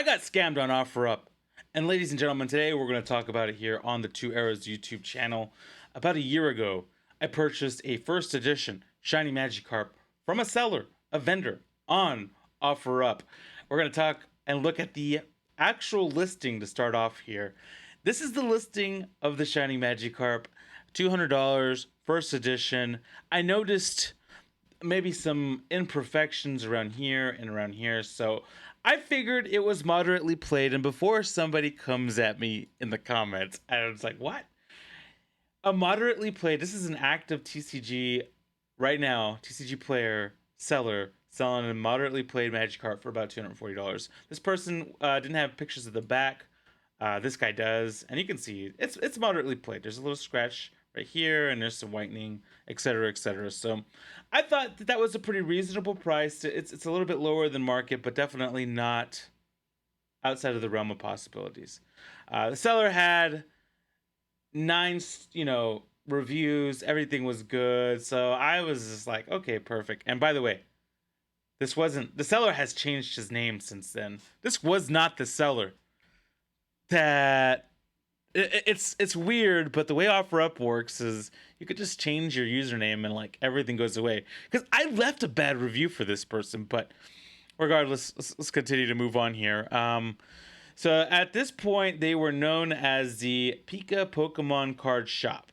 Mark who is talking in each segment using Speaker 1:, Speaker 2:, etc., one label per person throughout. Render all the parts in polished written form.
Speaker 1: got scammed on OfferUp. And ladies and gentlemen, today we're going to talk about it here on the Two Arrows YouTube channel. About a year ago, I purchased a first edition Shining Magikarp from a seller, a vendor, on OfferUp. We're going to talk and look at the actual listing to start off here. This is the listing of the Shining Magikarp, $200, first edition. I noticed maybe some imperfections around here and around here, so I figured it was moderately played. And before somebody comes at me in the comments, I was like, what? A moderately played, this is an active TCG right now, TCG player, seller, selling a moderately played Magikarp for about $240. This person didn't have pictures of the back. This guy does, and you can see it's moderately played. There's a little scratch right here, and there's some whitening, etc., etc. So I thought that was a pretty reasonable price. It's a little bit lower than market, but definitely not outside of the realm of possibilities. The seller had 9, reviews. Everything was good, so I was just like, okay, perfect. And by the way, this wasn't the seller has changed his name since then. This was not the seller that it's weird, but the way OfferUp works is you could just change your username and like everything goes away. Because I left a bad review for this person, but regardless, let's continue to move on here. So at this point, they were known as the Pika Pokemon card shop.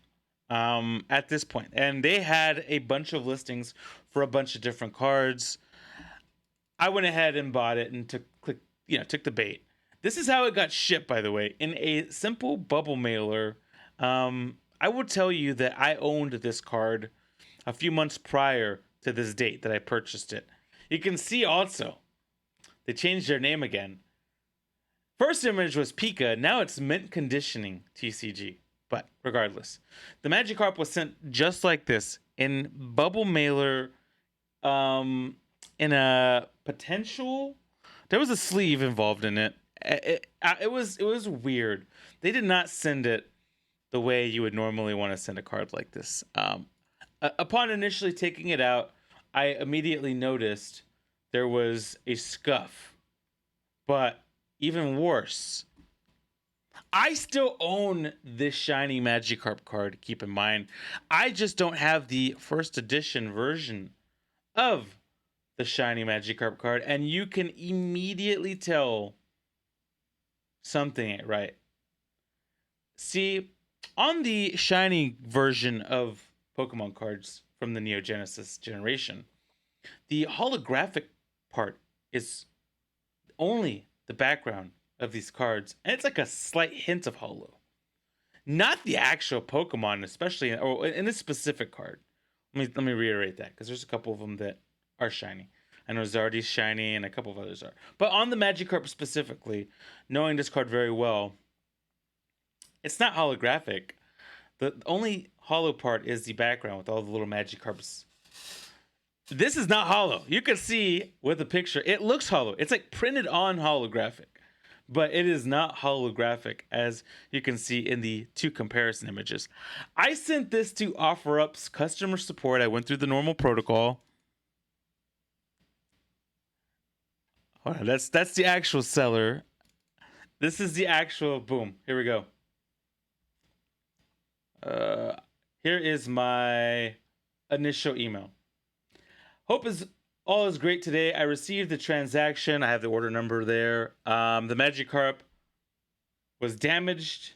Speaker 1: At this point, and they had a bunch of listings for a bunch of different cards. I went ahead and bought it and took the bait. This is how it got shipped, by the way, in a simple bubble mailer. I will tell you that I owned this card a few months prior to this date that I purchased it. You can see also, they changed their name again. First image was Pika, now it's Mint Conditioning TCG. But regardless, the Magikarp was sent just like this in bubble mailer, in a potential. There was a sleeve involved in it. It was weird. They did not send it the way you would normally want to send a card like this. Upon initially taking it out, I immediately noticed there was a scuff. But even worse, I still own this Shiny Magikarp card, keep in mind. I just don't have the first edition version of the Shiny Magikarp card, and you can immediately tell something ain't right. See, on the shiny version of Pokemon cards from the Neo Genesis generation, the holographic part is only the background of these cards, and it's like a slight hint of holo, not the actual Pokemon, especially in this specific card. Let me reiterate that, because there's a couple of them that are shiny. I know Zardy's shiny, and a couple of others are. But on the Magikarp specifically, knowing this card very well, it's not holographic. The only holo part is the background with all the little Magikarps. This is not holo. You can see with the picture, it looks holo. It's like printed on holographic. But it is not holographic, as you can see in the two comparison images. I sent this to OfferUp's customer support. I went through the normal protocol. Hold on, that's the actual seller. This is the actual, boom, here we go. Here is my initial email. Hope all is great today. I received the transaction. I have the order number there. The Magikarp was damaged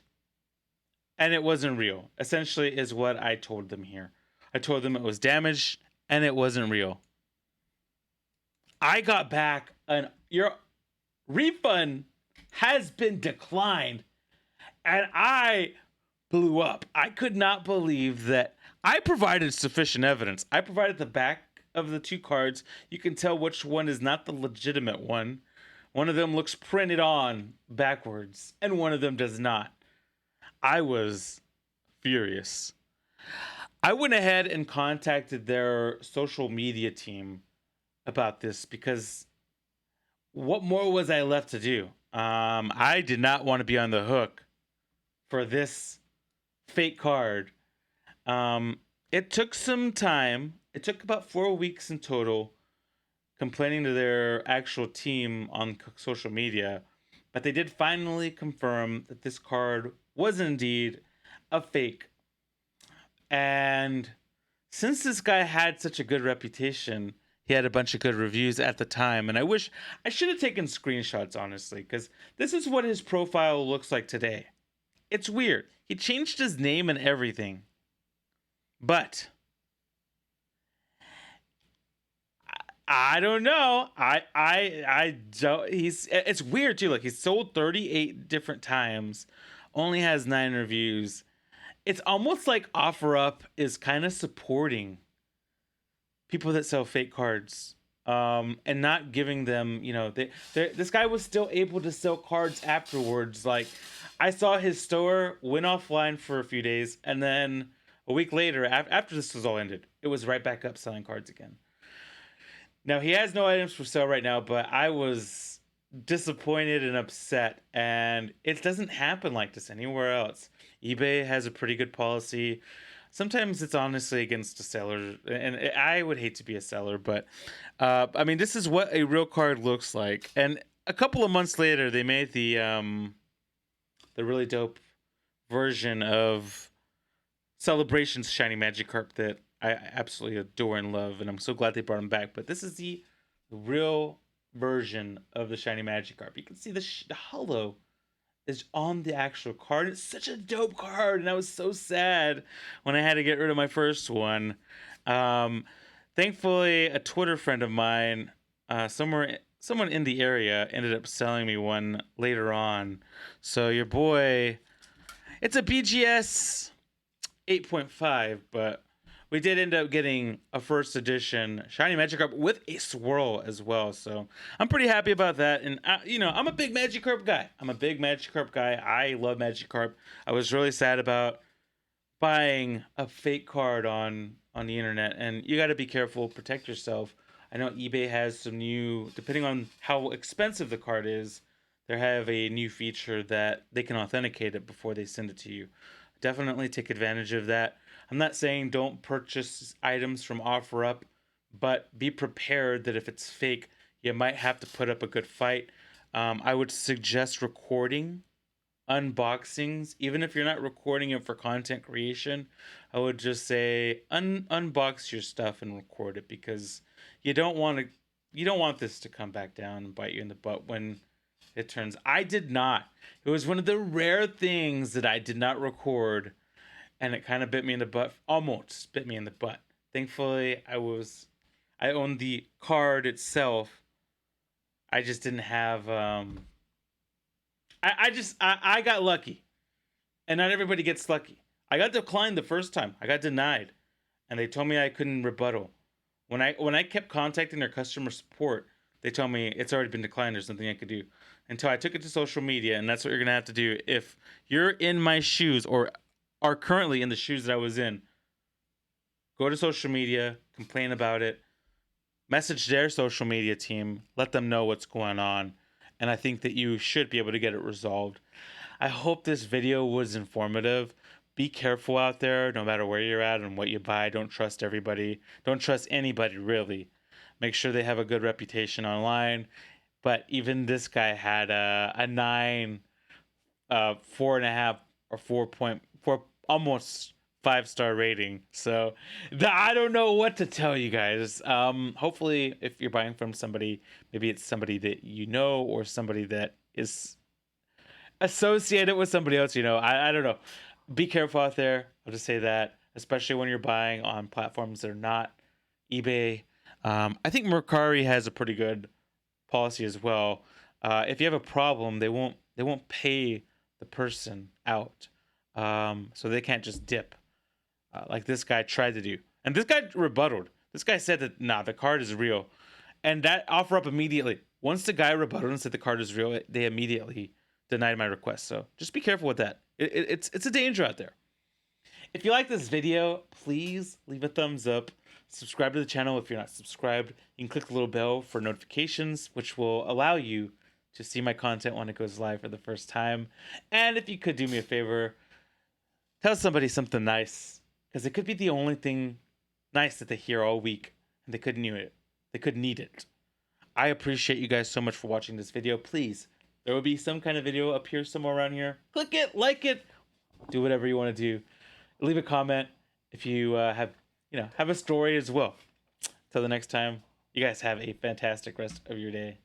Speaker 1: and it wasn't real. Essentially is what I told them here. I told them it was damaged and it wasn't real. I got back your refund has been declined, and I blew up. I could not believe that I provided sufficient evidence. I provided the back of the two cards. You can tell which one is not the legitimate one. One of them looks printed on backwards, and one of them does not. I was furious. I went ahead and contacted their social media team about this, because what more was I left to do? I did not want to be on the hook for this fake card. It took some time. It took about 4 weeks in total, complaining to their actual team on social media. But they did finally confirm that this card was indeed a fake. And since this guy had such a good reputation, he had a bunch of good reviews at the time. And I wish I should have taken screenshots, honestly, because this is what his profile looks like today. It's weird. He changed his name and everything. But I don't know. I don't. It's weird too. Like, he's sold 38 different times, only has 9 reviews. It's almost like OfferUp is kind of supporting people that sell fake cards, and not giving them. This guy was still able to sell cards afterwards. Like, I saw his store went offline for a few days, and then a week later, after this was all ended, it was right back up selling cards again. Now, he has no items for sale right now, but I was disappointed and upset, and it doesn't happen like this anywhere else. eBay has a pretty good policy. Sometimes it's honestly against the seller, and I would hate to be a seller, but I mean, this is what a real card looks like. And a couple of months later, they made the really dope version of Celebration's Shining Magikarp that I absolutely adore and love, and I'm so glad they brought him back. But this is the real version of the Shining Magikarp. You can see the holo is on the actual card. It's such a dope card, and I was so sad when I had to get rid of my first one. Thankfully, a Twitter friend of mine, someone in the area, ended up selling me one later on. So your boy, it's a BGS 8.5, but we did end up getting a first edition Shiny Magikarp with a swirl as well. So I'm pretty happy about that. And, I'm a big Magikarp guy. I love Magikarp. I was really sad about buying a fake card on the internet. And you got to be careful, protect yourself. I know eBay has some new, depending on how expensive the card is, they have a new feature that they can authenticate it before they send it to you. Definitely take advantage of that. I'm not saying don't purchase items from OfferUp, but be prepared that if it's fake, you might have to put up a good fight. I would suggest recording unboxings, even if you're not recording it for content creation. I would just say unbox your stuff and record it, because you don't want this to come back down and bite you in the butt when it turns. I did not. It was one of the rare things that I did not record, and it kind of bit me in the butt. Almost bit me in the butt. Thankfully, I owned the card itself. I just didn't have. I got lucky, and not everybody gets lucky. I got declined the first time. I got denied, and they told me I couldn't rebuttal. When I kept contacting their customer support, they told me it's already been declined. There's nothing I could do. Until I took it to social media, and that's what you're gonna have to do if you're in my shoes or are currently in the shoes that I was in. Go to social media, complain about it, message their social media team, let them know what's going on, and I think that you should be able to get it resolved. I hope this video was informative. Be careful out there, no matter where you're at and what you buy. Don't trust everybody. Don't trust anybody, really. Make sure they have a good reputation online. But even this guy had a 9, 4.5, or 4.4, almost 5-star rating. So I don't know what to tell you guys. Hopefully, if you're buying from somebody, maybe it's somebody that you know, or somebody that is associated with somebody else. I don't know. Be careful out there. I'll just say that, especially when you're buying on platforms that are not eBay. I think Mercari has a pretty good policy as well. If you have a problem, they won't pay the person out, so they can't just dip, like this guy tried to do. And this guy rebutted. This guy said that the card is real, and that OfferUp immediately. Once the guy rebutted and said the card is real, they immediately denied my request. So just be careful with that. It's a danger out there. If you like this video, please leave a thumbs up. Subscribe to the channel if you're not subscribed. You can click the little bell for notifications, which will allow you to see my content when it goes live for the first time. And if you could do me a favor, tell somebody something nice, because it could be the only thing nice that they hear all week, and they could need it. I appreciate you guys so much for watching this video. Please There will be some kind of video up here somewhere around here. Click it, like it, do whatever you want to do. Leave a comment if you have a story as well. Till the next time, you guys have a fantastic rest of your day.